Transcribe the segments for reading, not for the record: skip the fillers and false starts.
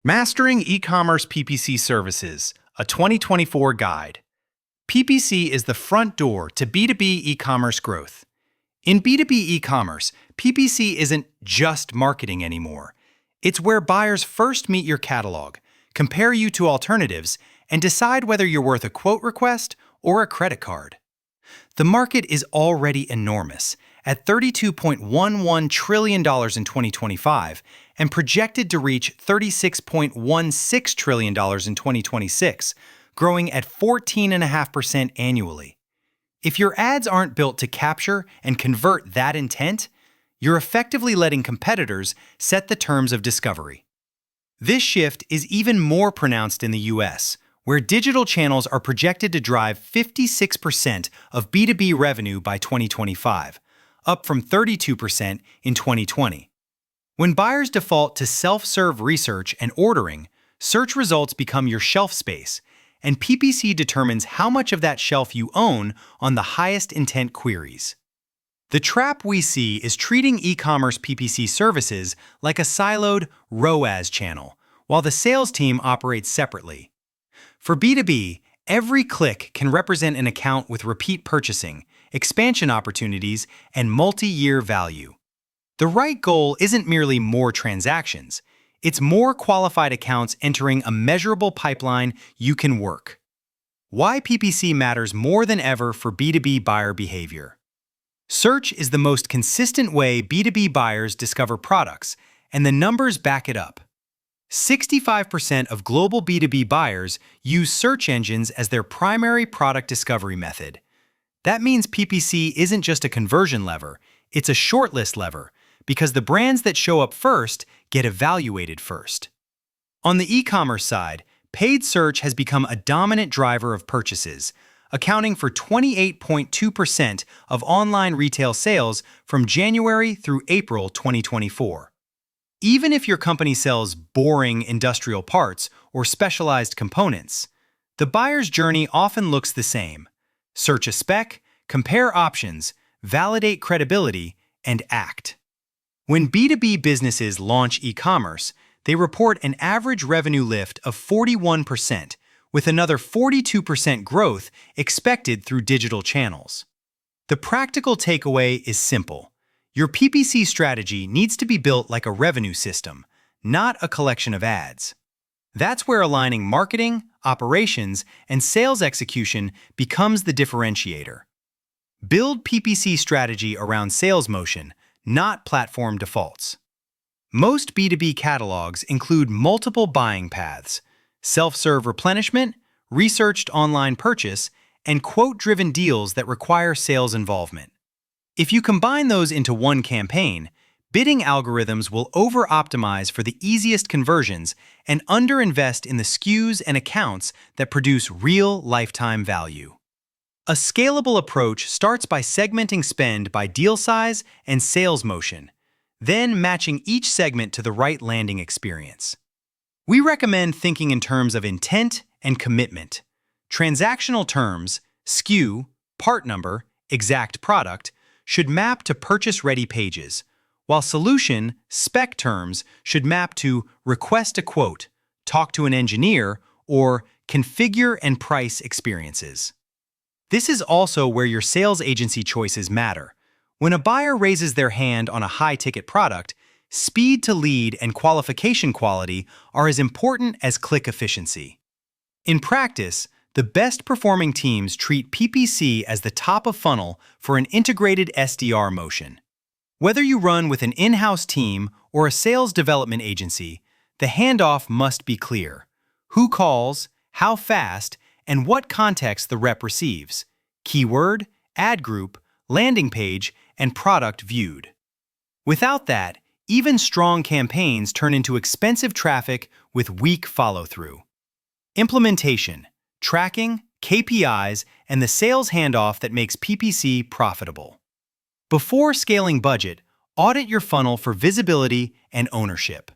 Mastering E-commerce PPC Services, a 2024 guide. PPC is the front door to B2B e-commerce growth. In B2B e-commerce, PPC isn't just marketing anymore. It's where buyers first meet your catalog, compare you to alternatives, and decide whether you're worth a quote request or a credit card. The market is already enormous, at $32.11 trillion in 2025 and projected to reach $36.16 trillion in 2026, growing at 14.5% annually. If your ads aren't built to capture and convert that intent, you're effectively letting competitors set the terms of discovery. This shift is even more pronounced in the US, where digital channels are projected to drive 56% of B2B revenue by 2025, up from 32% in 2020. When buyers default to self-serve research and ordering, search results become your shelf space, and PPC determines how much of that shelf you own on the highest intent queries. The trap we see is treating e-commerce PPC services like a siloed ROAS channel, while the sales team operates separately. For B2B, every click can represent an account with repeat purchasing, expansion opportunities, and multi-year value. The right goal isn't merely more transactions. It's more qualified accounts entering a measurable pipeline you can work. Why PPC matters more than ever for B2B buyer behavior. Search is the most consistent way B2B buyers discover products, and the numbers back it up. 65% of global B2B buyers use search engines as their primary product discovery method. That means PPC isn't just a conversion lever, it's a shortlist lever, because the brands that show up first get evaluated first. On the e-commerce side, paid search has become a dominant driver of purchases, accounting for 28.2% of online retail sales from January through April 2024. Even if your company sells boring industrial parts or specialized components, the buyer's journey often looks the same. Search a spec, compare options, validate credibility, and act. When B2B businesses launch e-commerce, they report an average revenue lift of 41%, with another 42% growth expected through digital channels. The practical takeaway is simple. Your PPC strategy needs to be built like a revenue system, not a collection of ads. That's where aligning marketing, operations, and sales execution becomes the differentiator. Build PPC strategy around sales motion, not platform defaults. Most B2B catalogs include multiple buying paths: self-serve replenishment, researched online purchase, and quote-driven deals that require sales involvement. If you combine those into one campaign, bidding algorithms will over-optimize for the easiest conversions and under-invest in the SKUs and accounts that produce real lifetime value. A scalable approach starts by segmenting spend by deal size and sales motion, then matching each segment to the right landing experience. We recommend thinking in terms of intent and commitment. Transactional terms, SKU, part number, exact product, should map to purchase-ready pages, while solution, spec terms should map to request a quote, talk to an engineer, or configure and price experiences. This is also where your sales agency choices matter. When a buyer raises their hand on a high-ticket product, speed to lead and qualification quality are as important as click efficiency. In practice, the best-performing teams treat PPC as the top of funnel for an integrated SDR motion. Whether you run with an in-house team or a sales development agency, the handoff must be clear: who calls, how fast, and what context the rep receives: keyword, ad group, landing page, and product viewed. Without that, even strong campaigns turn into expensive traffic with weak follow-through. Implementation, tracking, KPIs, and the sales handoff that makes PPC profitable. Before scaling budget, audit your funnel for visibility and ownership.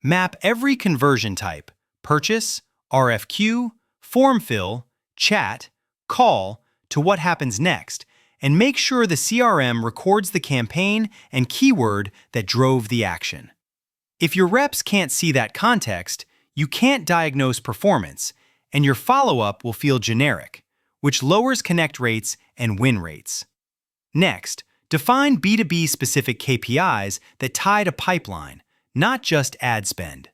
Map every conversion type: purchase, RFQ, form fill, chat, call, to what happens next, and make sure the CRM records the campaign and keyword that drove the action. If your reps can't see that context, You can't diagnose performance, and your follow-up will feel generic, which lowers connect rates and win rates. Next, define B2B specific KPIs that tie to pipeline, not just ad spend.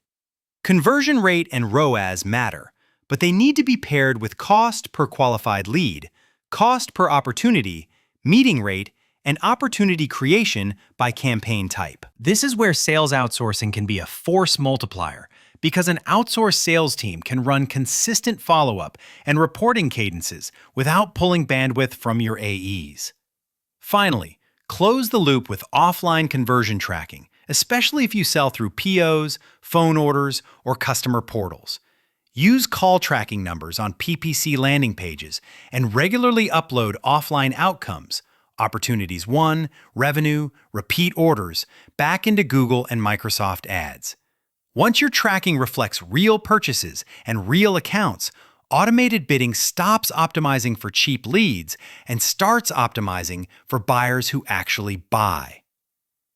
Conversion rate and ROAS matter, but they need to be paired with cost per qualified lead, cost per opportunity, meeting rate, and opportunity creation by campaign type. This is where sales outsourcing can be a force multiplier, because an outsourced sales team can run consistent follow-up and reporting cadences without pulling bandwidth from your AEs. Finally, close the loop with offline conversion tracking, especially if you sell through POs, phone orders, or customer portals. Use call tracking numbers on PPC landing pages and regularly upload offline outcomes, opportunities won, revenue, repeat orders, back into Google and Microsoft Ads. Once your tracking reflects real purchases and real accounts, automated bidding stops optimizing for cheap leads and starts optimizing for buyers who actually buy.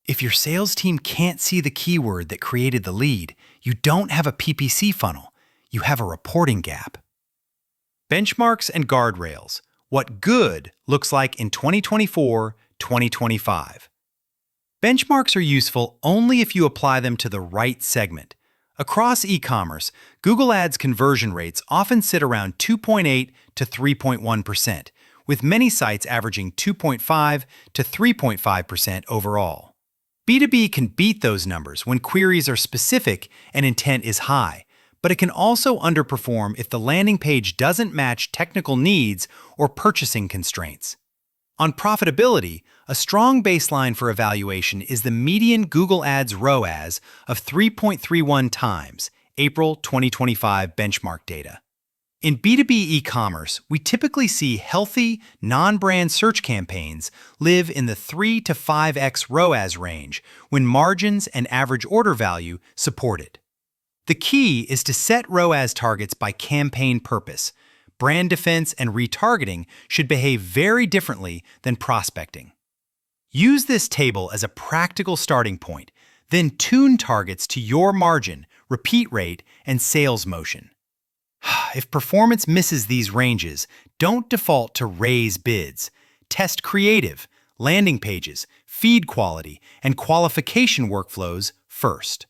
If your sales team can't see the keyword that created the lead, you don't have a PPC funnel, you have a reporting gap. Benchmarks and guardrails. What good looks like in 2024-2025. Benchmarks are useful only if you apply them to the right segment. Across e-commerce, Google Ads conversion rates often sit around 2.8 to 3.1%, with many sites averaging 2.5 to 3.5% overall. B2B can beat those numbers when queries are specific and intent is high, but it can also underperform if the landing page doesn't match technical needs or purchasing constraints. On profitability, a strong baseline for evaluation is the median Google Ads ROAS of 3.31 times, April 2025 benchmark data. In B2B e-commerce, we typically see healthy, non-brand search campaigns live in the 3 to 5x ROAS range when margins and average order value support it. The key is to set ROAS targets by campaign purpose. Brand defense and retargeting should behave very differently than prospecting. Use this table as a practical starting point, then tune targets to your margin, repeat rate, and sales motion. If performance misses these ranges, don't default to raise bids. Test creative, landing pages, feed quality, and qualification workflows first.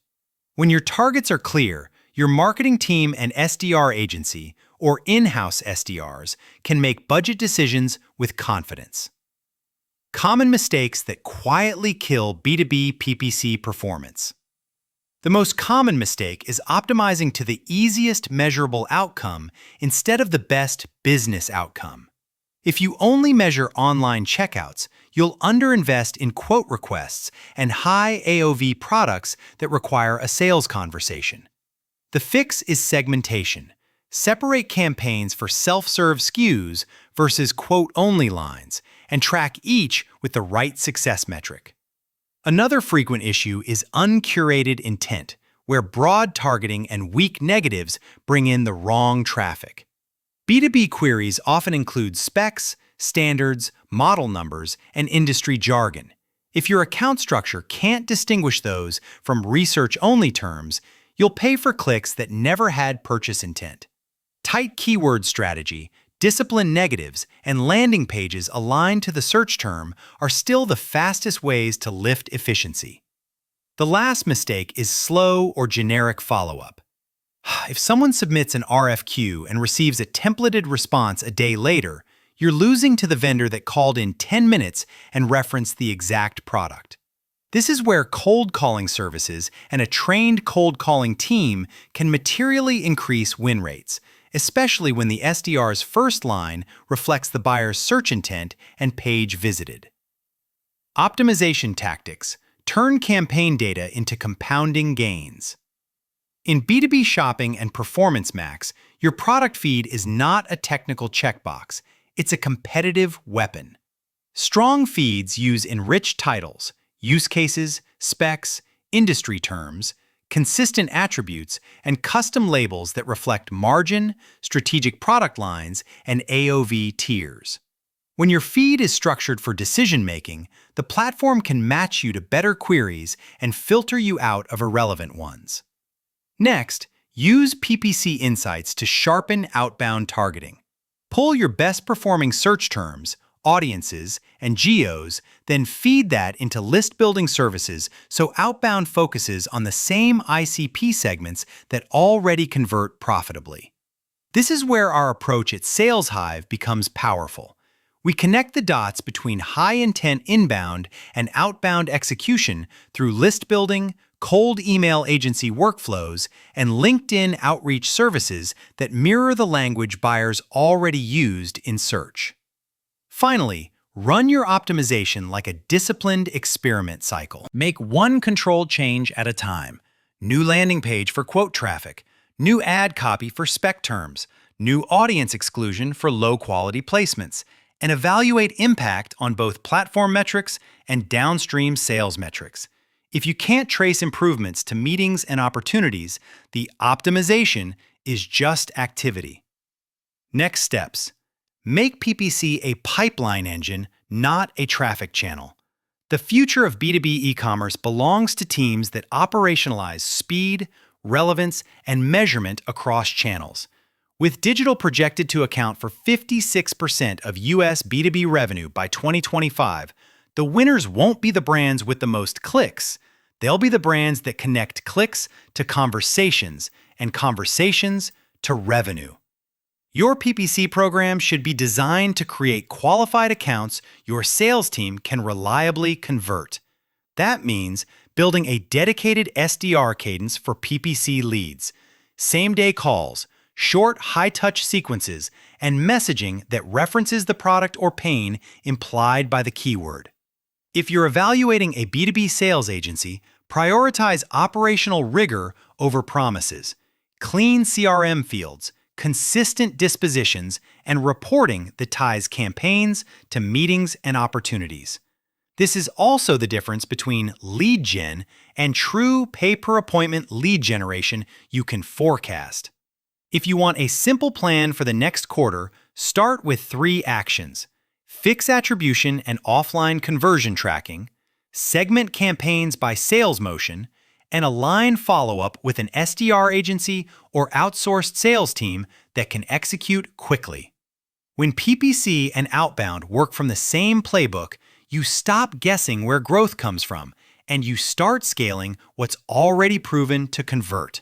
When your targets are clear, your marketing team and SDR agency, or in-house SDRs, can make budget decisions with confidence. Common mistakes that quietly kill B2B PPC performance. The most common mistake is optimizing to the easiest measurable outcome instead of the best business outcome. If you only measure online checkouts, you'll underinvest in quote requests and high AOV products that require a sales conversation. The fix is segmentation. Separate campaigns for self-serve SKUs versus quote-only lines, and track each with the right success metric. Another frequent issue is uncurated intent, where broad targeting and weak negatives bring in the wrong traffic. B2B queries often include specs, standards, model numbers, and industry jargon. If your account structure can't distinguish those from research-only terms, you'll pay for clicks that never had purchase intent. Tight keyword strategy, disciplined negatives, and landing pages aligned to the search term are still the fastest ways to lift efficiency. The last mistake is slow or generic follow-up. If someone submits an RFQ and receives a templated response a day later, you're losing to the vendor that called in 10 minutes and referenced the exact product. This is where cold calling services and a trained cold calling team can materially increase win rates, especially when the SDR's first line reflects the buyer's search intent and page visited. Optimization tactics. Turn campaign data into compounding gains. In B2B shopping and Performance Max, your product feed is not a technical checkbox, it's a competitive weapon. Strong feeds use enriched titles, use cases, specs, industry terms, consistent attributes, and custom labels that reflect margin, strategic product lines, and AOV tiers. When your feed is structured for decision-making, the platform can match you to better queries and filter you out of irrelevant ones. Next, Use PPC insights to sharpen outbound targeting. Pull your best performing search terms, audiences, and geos, then feed that into list building services so outbound focuses on the same ICP segments that already convert profitably. This is where our approach at SalesHive becomes powerful. We connect the dots between high-intent inbound and outbound execution through list building, cold email agency workflows, and LinkedIn outreach services that mirror the language buyers already used in search. Finally, run your optimization like a disciplined experiment cycle. Make one controlled change at a time. New landing page for quote traffic, new ad copy for spec terms, new audience exclusion for low-quality placements, and evaluate impact on both platform metrics and downstream sales metrics. If you can't trace improvements to meetings and opportunities, the optimization is just activity. Next steps. Make PPC a pipeline engine, not a traffic channel. The future of B2B e-commerce belongs to teams that operationalize speed, relevance, and measurement across channels. With digital projected to account for 56% of U.S. B2B revenue by 2025, the winners won't be the brands with the most clicks. They'll be the brands that connect clicks to conversations and conversations to revenue. Your PPC program should be designed to create qualified accounts your sales team can reliably convert. That means building a dedicated SDR cadence for PPC leads, same-day calls, short, high-touch sequences, and messaging that references the product or pain implied by the keyword. If you're evaluating a B2B sales agency, prioritize operational rigor over promises, clean CRM fields, consistent dispositions, and reporting that ties campaigns to meetings and opportunities. This is also the difference between lead gen and true pay-per-appointment lead generation you can forecast. If you want a simple plan for the next quarter, start with 3 actions: fix attribution and offline conversion tracking, segment campaigns by sales motion, and align follow-up with an SDR agency or outsourced sales team that can execute quickly. When PPC and outbound work from the same playbook, you stop guessing where growth comes from, and you start scaling what's already proven to convert.